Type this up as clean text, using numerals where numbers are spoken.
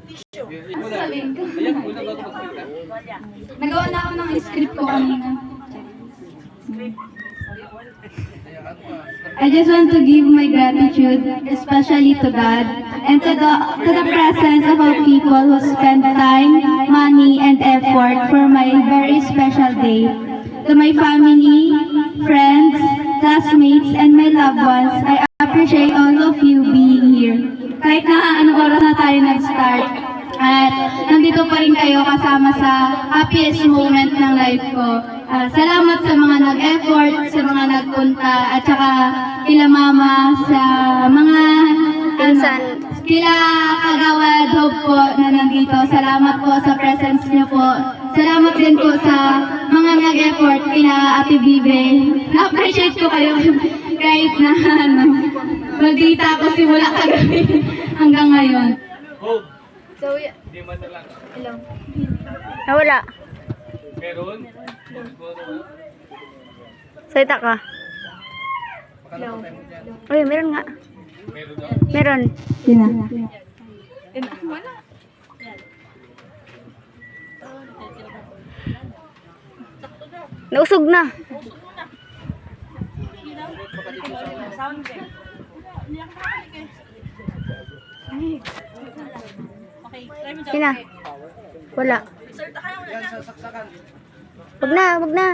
Sabihin ko. Nagawa na ako ng script ko kanina. I just want to give my gratitude, especially to God, and to the presence of all people who spend time, money, and effort for my very special day. To my family, friends, classmates, and my loved ones, I appreciate all of you being here. Kahit na anong oras na tayo nag-start, at nandito pa rin kayo kasama sa happiest moment ng life ko. Salamat sa mga nag-effort, sa mga nagpunta, at saka kila mama, sa mga kila Kagawad Hope po na nandito. Salamat po sa presence niyo po. Salamat din po sa mga nag-effort, kila Ate Bibe. Na-appreciate ko kayo kahit na maldita ako simula kagabi hanggang ngayon. So, Hindi man na lang. hello. Nawala. Meron? Salita ka. Hello. Uy, meron nga. Meron daw. Meron. Sina? Nausog na. Sina? Wala. Wag na, wag na.